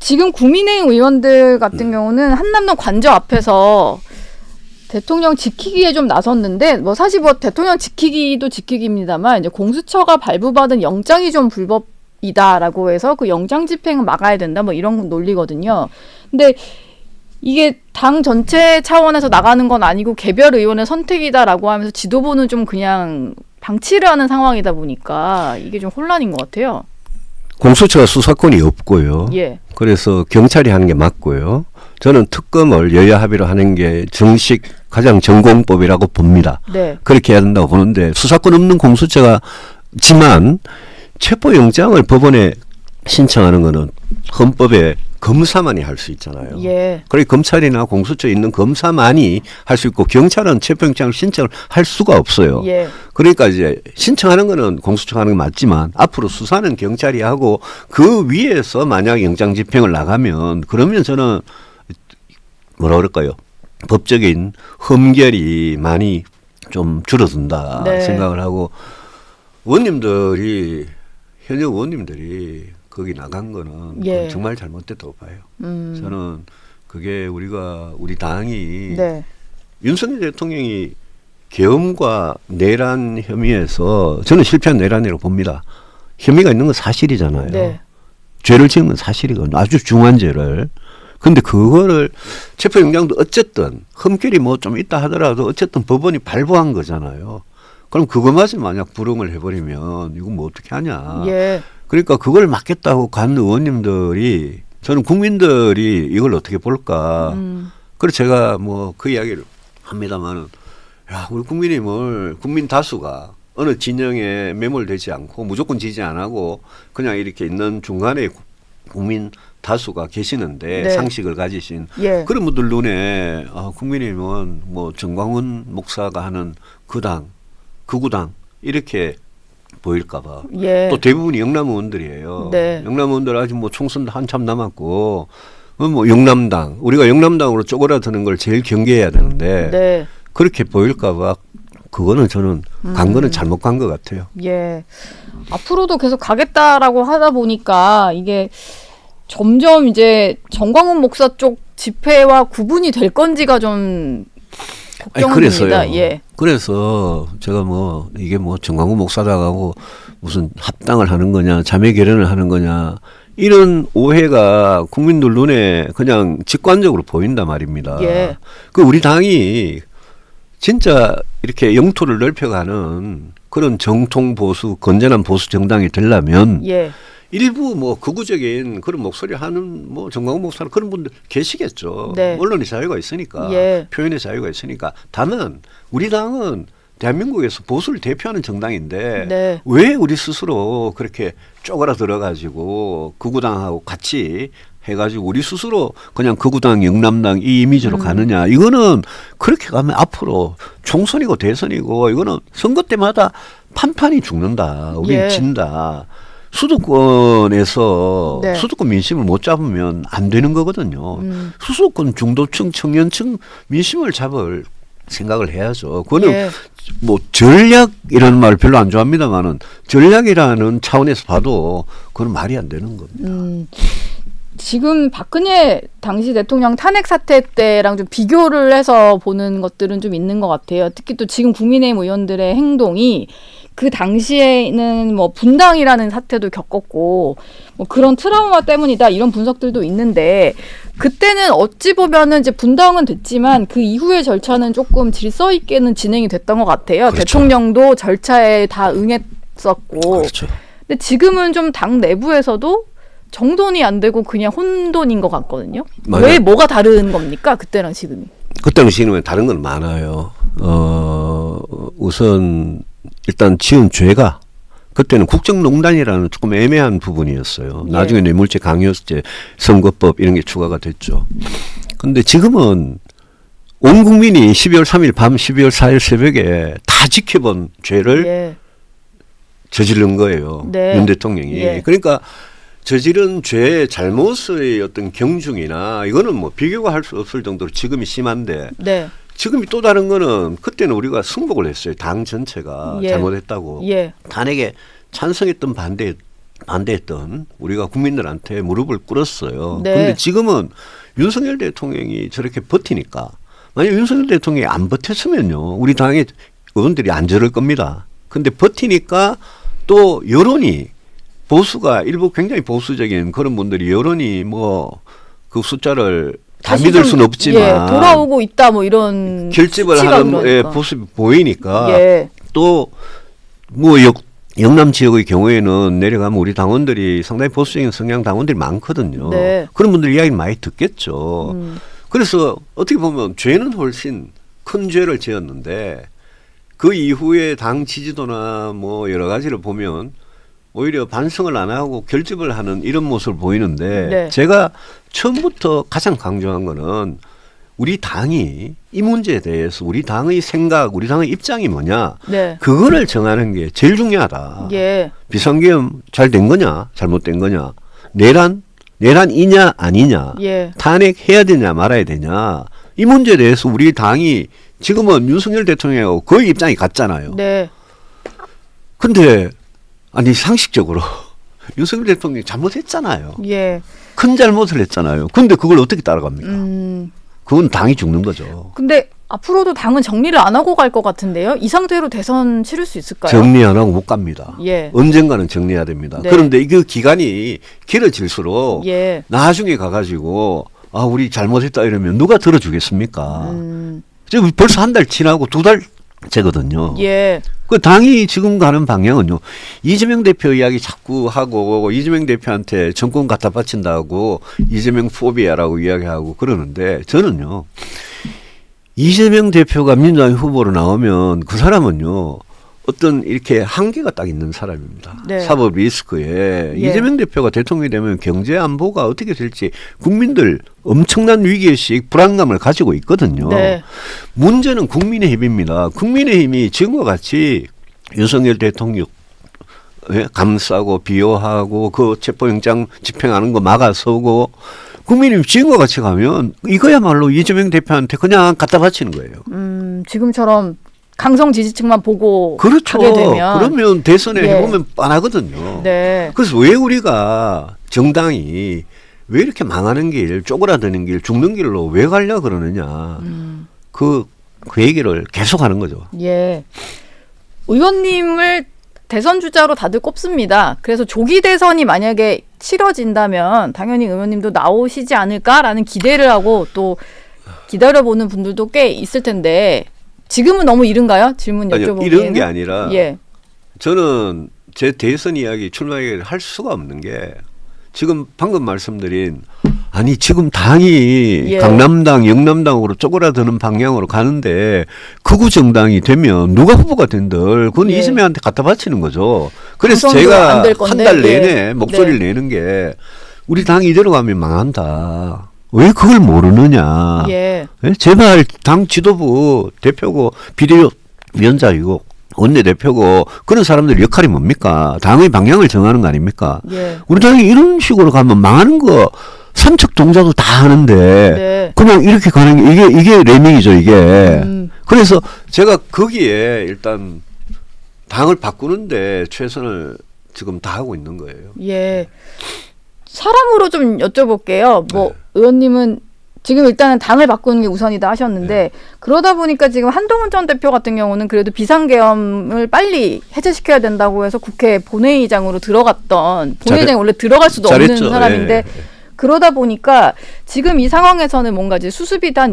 지금 국민의힘 의원들 같은 경우는 한남동 관저 앞에서 대통령 지키기에 좀 나섰는데 뭐 사실 뭐 대통령 지키기도 지키기입니다만 이제 공수처가 발부받은 영장이 좀 불법이다라고 해서 그 영장 집행은 막아야 된다 뭐 이런 논리거든요. 근데 이게 당 전체 차원에서 나가는 건 아니고 개별 의원의 선택이다라고 하면서 지도부는 좀 그냥 방치를 하는 상황이다 보니까 이게 좀 혼란인 것 같아요. 공수처가 수사권이 없고요. 예. 그래서 경찰이 하는 게 맞고요. 저는 특검을 여야 합의로 하는 게 정식 가장 전공법이라고 봅니다. 네. 그렇게 해야 된다고 보는데 수사권 없는 공수처가지만 체포영장을 법원에 신청하는 거는 헌법에 검사만이 할 수 있잖아요. 예. 그러니까 검찰이나 공수처에 있는 검사만이 할 수 있고 경찰은 체포영장을 신청을 할 수가 없어요. 예. 그러니까 이제 신청하는 거는 공수처가 하는 게 맞지만 앞으로 수사는 경찰이 하고 그 위에서 만약 영장 집행을 나가면 그러면 저는 뭐라 그럴까요? 법적인 흠결이 많이 좀 줄어든다 네. 생각을 하고 의원님들이 현역 의원님들이 거기 나간 거는 예. 정말 잘못됐다고 봐요. 저는 그게 우리 당이 네. 윤석열 대통령이 계엄과 내란 혐의에서 저는 실패한 내란이라고 봅니다. 혐의가 있는 건 사실이잖아요. 네. 죄를 지은 건 사실이거든요. 아주 중한 죄를. 근데 그거를 체포영장도 어쨌든 흠결이 뭐 좀 있다 하더라도 어쨌든 법원이 발부한 거잖아요. 그럼 그거마저 만약 불응을 해버리면 이건 뭐 어떻게 하냐. 예. 그러니까 그걸 막겠다고 간 의원님들이 저는 국민들이 이걸 어떻게 볼까. 그래서 제가 뭐 그 이야기를 합니다만은 야, 우리 국민 다수가 어느 진영에 매몰되지 않고 무조건 지지 안 하고 그냥 이렇게 있는 중간에 국민 다수가 계시는데 네. 상식을 가지신 예. 그런 분들 눈에 국민의힘은 뭐 정광훈 목사가 하는 그 구당 이렇게 보일까봐 예. 또 대부분이 영남 의원들이에요. 네. 영남 의원들 아직 뭐 총선도 한참 남았고 뭐 영남당 우리가 영남당으로 쪼그라드는 걸 제일 경계해야 되는데 네. 그렇게 보일까봐 그거는 저는 간 거는 잘못 간 것 같아요. 예. 앞으로도 계속 가겠다라고 하다 보니까 이게 점점 이제 정광훈 목사 쪽 집회와 구분이 될 건지가 좀 걱정됩니다. 그래서요. 예. 그래서 제가 뭐 이게 뭐 정광훈 목사다가고 무슨 합당을 하는 거냐, 자매 결연을 하는 거냐 이런 오해가 국민들 눈에 그냥 직관적으로 보인단 말입니다. 예. 그 우리 당이 진짜 이렇게 영토를 넓혀가는 그런 정통 보수, 건전한 보수 정당이 되려면 예. 일부 뭐 극우적인 그런 목소리 하는 뭐 정광훈 목사는 그런 분들 계시겠죠. 네. 언론의 자유가 있으니까 예. 표현의 자유가 있으니까. 다만 우리 당은 대한민국에서 보수를 대표하는 정당인데 네. 왜 우리 스스로 그렇게 쪼그라들어 가지고 극우당하고 같이 해가지고 우리 스스로 그냥 극우당, 영남당 이 이미지로 가느냐. 이거는 그렇게 가면 앞으로 총선이고 대선이고 이거는 선거 때마다 판판이 죽는다. 우리 예. 진다. 수도권에서 네. 수도권 민심을 못 잡으면 안 되는 거거든요. 수도권 중도층, 청년층 민심을 잡을 생각을 해야죠. 그거는 예. 뭐 전략이라는 말을 별로 안 좋아합니다만은 전략이라는 차원에서 봐도 그건 말이 안 되는 겁니다. 지금 박근혜 당시 대통령 탄핵 사태 때랑 좀 비교를 해서 보는 것들은 좀 있는 것 같아요. 특히 또 지금 국민의힘 의원들의 행동이 그 당시에는 뭐 분당이라는 사태도 겪었고 뭐 그런 트라우마 때문이다 이런 분석들도 있는데 그때는 어찌 보면은 이제 분당은 됐지만 그 이후의 절차는 조금 질서 있게는 진행이 됐던 것 같아요. 그렇죠. 대통령도 절차에 다 응했었고. 그렇죠. 근데 지금은 좀 당 내부에서도 정돈이 안 되고 그냥 혼돈인 것 같거든요. 맞아요. 왜 뭐가 다른 겁니까? 그때랑 지금이. 그때는 지금은 다른 건 많아요. 우선 일단 지은 죄가 그때는 국정농단이라는 조금 애매한 부분이었어요. 예. 나중에 뇌물죄, 강요죄, 선거법 이런 게 추가가 됐죠. 근데 지금은 온 국민이 12월 3일 밤 12월 4일 새벽에 다 지켜본 죄를 예. 저지른 거예요. 네. 윤 대통령이. 예. 그러니까 저지른 죄의 잘못의 어떤 경중이나 이거는 뭐 비교가 할 수 없을 정도로 지금이 심한데 네. 지금이 또 다른 거는 그때는 우리가 승복을 했어요. 당 전체가 예. 잘못했다고. 예. 탄핵에 찬성했던 반대 반대했던 우리가 국민들한테 무릎을 꿇었어요. 네. 그런데 지금은 윤석열 대통령이 저렇게 버티니까 만약 윤석열 대통령이 안 버텼으면요. 우리 당의 의원들이 안 저럴 겁니다. 근데 버티니까 또 여론이 보수가 일부 굉장히 보수적인 그런 분들이 여론이 뭐 그 숫자를 다 다시 믿을 좀, 수는 없지만 예, 돌아오고 있다 뭐 이런 결집을 수치가 하는 그러니까. 모습이 보이니까 예. 또 뭐 영남 지역의 경우에는 내려가면 우리 당원들이 상당히 보수적인 성향 당원들이 많거든요. 네. 그런 분들 이야기를 많이 듣겠죠. 그래서 어떻게 보면 죄는 훨씬 큰 죄를 지었는데 그 이후에 당 지지도나 뭐 여러 가지를 보면 오히려 반성을 안 하고 결집을 하는 이런 모습을 보이는데 네. 제가 처음부터 가장 강조한 거는 우리 당이 이 문제에 대해서 우리 당의 생각, 우리 당의 입장이 뭐냐 네. 그거를 정하는 게 제일 중요하다. 예. 비상계엄 잘 된 거냐 잘못된 거냐 내란이냐 아니냐 예. 탄핵해야 되냐 말아야 되냐 이 문제에 대해서 우리 당이 지금은 윤석열 대통령하고 거의 입장이 같잖아요. 네. 근데 아니 상식적으로 윤석열 대통령이 잘못했잖아요. 예. 큰 잘못을 했잖아요. 근데 그걸 어떻게 따라갑니까? 음. 그건 당이 죽는 거죠. 근데 앞으로도 당은 정리를 안 하고 갈 것 같은데요. 이 상태로 대선 치를 수 있을까요? 정리 안 하고 못 갑니다. 예. 언젠가는 정리해야 됩니다. 네. 그런데 그 기간이 길어질수록 예. 나중에 가가지고 아 우리 잘못했다 이러면 누가 들어주겠습니까? 음. 지금 벌써 한 달 지나고 2달째거든요. 예. 그 당이 지금 가는 방향은요. 이재명 대표 이야기 자꾸 하고 이재명 대표한테 정권 갖다 바친다고 이재명 포비아라고 이야기하고 그러는데 저는요. 이재명 대표가 민주당 후보로 나오면 그 사람은요. 어떤 이렇게 한계가 딱 있는 사람입니다. 네. 사법 리스크에 예. 이재명 대표가 대통령이 되면 경제 안보가 어떻게 될지 국민들 엄청난 위기의식 불안감을 가지고 있거든요. 네. 문제는 국민의힘입니다. 국민의힘이 지금과 같이 윤석열 대통령 감싸고 비호하고 그 체포영장 집행하는 거 막아서고 국민의힘 지금과 같이 가면 이거야말로 이재명 대표한테 그냥 갖다 바치는 거예요. 지금처럼 강성 지지층만 보고 그렇죠. 가게 되면 그러면 대선에 예. 해보면 뻔하거든요. 네. 그래서 왜 우리가 정당이 왜 이렇게 망하는 길, 쪼그라드는 길, 죽는 길로 왜 가려 그러느냐. 그 얘기를 계속 하는 거죠. 예. 의원님을 대선 주자로 다들 꼽습니다. 그래서 조기 대선이 만약에 치러진다면 당연히 의원님도 나오시지 않을까라는 기대를 하고 또 기다려보는 분들도 꽤 있을 텐데 지금은 너무 이른가요? 질문 아니요, 여쭤보기에는. 이런 게 아니라 예. 저는 제 대선 이야기, 출마 이야기를 할 수가 없는 게 지금 방금 말씀드린 아니 지금 당이 예. 강남당, 영남당으로 쪼그라드는 방향으로 가는데 극우 정당이 되면 누가 후보가 된들 그건 예. 이재명한테 갖다 바치는 거죠. 그래서 당선도 제가 안될 한 건데, 달 예. 내내 목소리를 네. 내는 게 우리 당이 이대로 가면 망한다. 왜 그걸 모르느냐. 예. 예? 제발 당 지도부 대표고 비대위원장이고 원내대표고 그런 사람들 역할이 뭡니까? 당의 방향을 정하는 거 아닙니까? 예. 우리 당이 이런 식으로 가면 망하는 거 삼척 동자도 다 하는데 네. 그냥 이렇게 가는 게 이게 레밍이죠 이게. 그래서 제가 거기에 일단 당을 바꾸는데 최선을 지금 다 하고 있는 거예요. 예. 사람으로 좀 여쭤볼게요. 뭐 네. 의원님은 지금 일단은 당을 바꾸는 게 우선이다 하셨는데 그러다 보니까 지금 한동훈 전 대표 같은 경우는 그래도 비상계엄을 빨리 해제시켜야 된다고 해서 국회 본회의장으로 들어갔던 본회의장에 원래 들어갈 수도 없는 잘했죠. 사람인데 예. 그러다 보니까 지금 이 상황에서는 뭔가 이제 수습이 다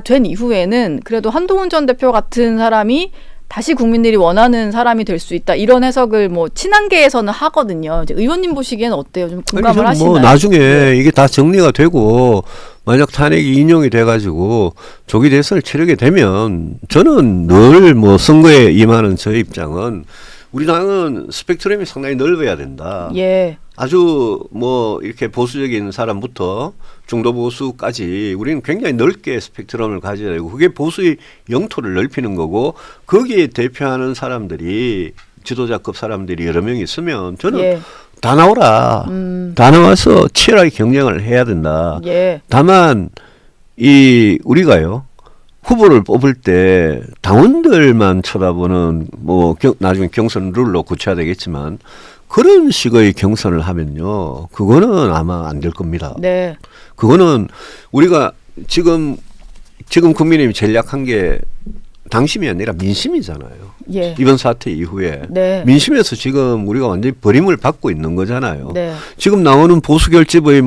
된 이후에는 그래도 한동훈 전 대표 같은 사람이 다시 국민들이 원하는 사람이 될 수 있다. 이런 해석을 뭐 친한계에서는 하거든요. 이제 의원님 보시기에는 어때요? 좀 공감을 아니, 저는 하시나요? 뭐 나중에 네. 이게 다 정리가 되고 만약 탄핵이 인용이 돼가지고 조기 대선을 치르게 되면 저는 늘 뭐 선거에 임하는 저의 입장은 우리 당은 스펙트럼이 상당히 넓어야 된다. 예. 아주 뭐 이렇게 보수적인 사람부터 중도 보수까지 우리는 굉장히 넓게 스펙트럼을 가져야 되고 그게 보수의 영토를 넓히는 거고 거기에 대표하는 사람들이 지도자급 사람들이 여러 명 있으면 저는 예. 다 나오라. 다 나와서 치열하게 경쟁을 해야 된다. 예. 다만 우리가요. 후보를 뽑을 때 당원들만 쳐다보는 뭐 나중에 경선 룰로 고쳐야 되겠지만 그런 식의 경선을 하면요, 그거는 아마 안 될 겁니다. 네. 그거는 우리가 지금 국민의힘이 제일 약한 게 당심이 아니라 민심이잖아요. 예. 이번 사태 이후에 네. 민심에서 지금 우리가 완전히 버림을 받고 있는 거잖아요. 네. 지금 나오는 보수 결집의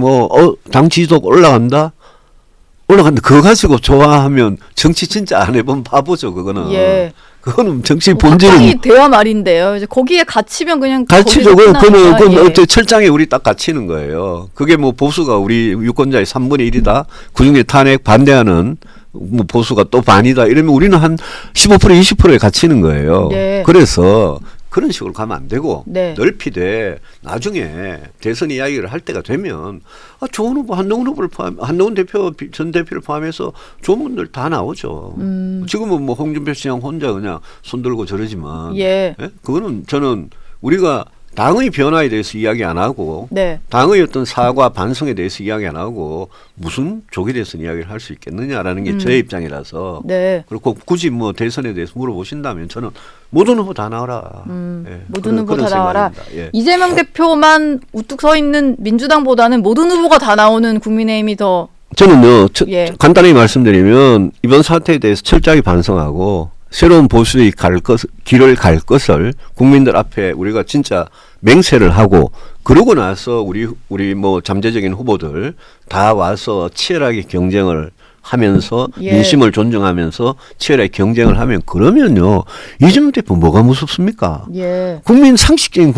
당 지지도가 올라간다. 그거 가지고 좋아하면 정치 진짜 안 해본 바보죠. 그거는. 예. 그거는 정치 본질이 본질은 대화 말인데요. 이제 거기에 갇히면 그냥 갇히죠. 거기서 끝나니까. 그건 예. 어째 철장에 우리 딱 갇히는 거예요. 그게 뭐 보수가 우리 유권자의 3분의 1이다. 그중에 탄핵 반대하는 뭐 보수가 또 반이다. 이러면 우리는 한 15% 20%에 갇히는 거예요. 네. 그래서 그런 식으로 가면 안 되고 네. 넓히되 나중에 대선 이야기를 할 때가 되면 좋은 후보 한동훈 대표 전 대표를 포함해서 좋은 분들 다 나오죠. 지금은 뭐 홍준표 시장 혼자 그냥 손들고 저러지만 예. 예? 그거는 저는 우리가 당의 변화에 대해서 이야기 안 하고 네. 당의 어떤 사과 반성에 대해서 이야기 안 하고 무슨 조기 대선 이야기를 할 수 있겠느냐라는 게 제 입장이라서 네. 그리고 굳이 뭐 대선에 대해서 물어보신다면 저는 모든 후보 다 나와라. 예, 모든 후보 그런 다 나와라. 생각입니다. 예. 이재명 대표만 우뚝 서 있는 민주당보다는 모든 후보가 다 나오는 국민의힘이 더 저는요 예. 간단히 말씀드리면 이번 사태에 대해서 철저하게 반성하고 새로운 보수의 길을 갈 것을 국민들 앞에 우리가 진짜 맹세를 하고 그러고 나서 우리 뭐 잠재적인 후보들 다 와서 치열하게 경쟁을 하면서 예. 민심을 존중하면서 치열하게 경쟁을 하면 그러면요 이재명 대표 뭐가 무섭습니까? 예. 상식적인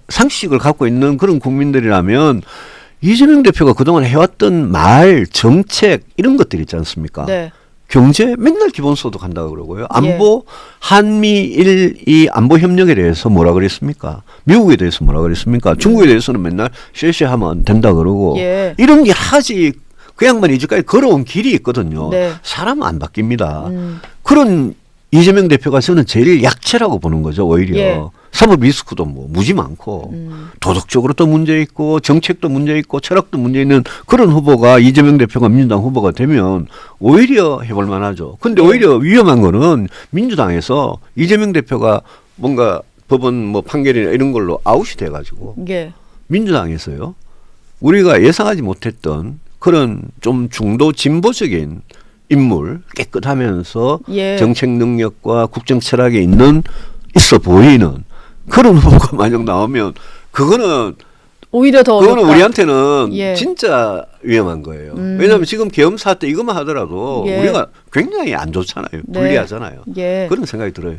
상식을 갖고 있는 그런 국민들이라면 이재명 대표가 그동안 해왔던 말 정책 이런 것들 있지 않습니까? 네. 경제 맨날 기본소득 한다고 그러고요. 안보 한미일 이 안보 협력에 대해서 뭐라 그랬습니까? 미국에 대해서 뭐라 그랬습니까? 중국에 대해서는 맨날 쉐쉐하면 된다 그러고 예. 이런 게 하지 그 양반이 이제까지 걸어온 길이 있거든요. 네. 사람은 안 바뀝니다. 그런 이재명 대표가 저는 제일 약체라고 보는 거죠. 오히려 예. 사법 리스크도 뭐 무지 많고 도덕적으로 또 문제 있고 정책도 문제 있고 철학도 문제 있는 그런 후보가 이재명 대표가 민주당 후보가 되면 오히려 해볼 만하죠. 근데 오히려 위험한 거는 민주당에서 이재명 대표가 뭔가 법원 뭐 판결이나 이런 걸로 아웃이 돼가지고 예. 민주당에서요 우리가 예상하지 못했던 그런 좀 중도 진보적인 인물 깨끗하면서 예. 정책 능력과 국정 철학에 있어 보이는 그런 후보가 만약 나오면 그거는 오히려 더 어렵다. 우리한테는 예. 진짜 위험한 거예요. 왜냐하면 지금 계엄 사태 이것만 하더라도 예. 우리가 굉장히 안 좋잖아요. 네. 불리하잖아요. 예. 그런 생각이 들어요.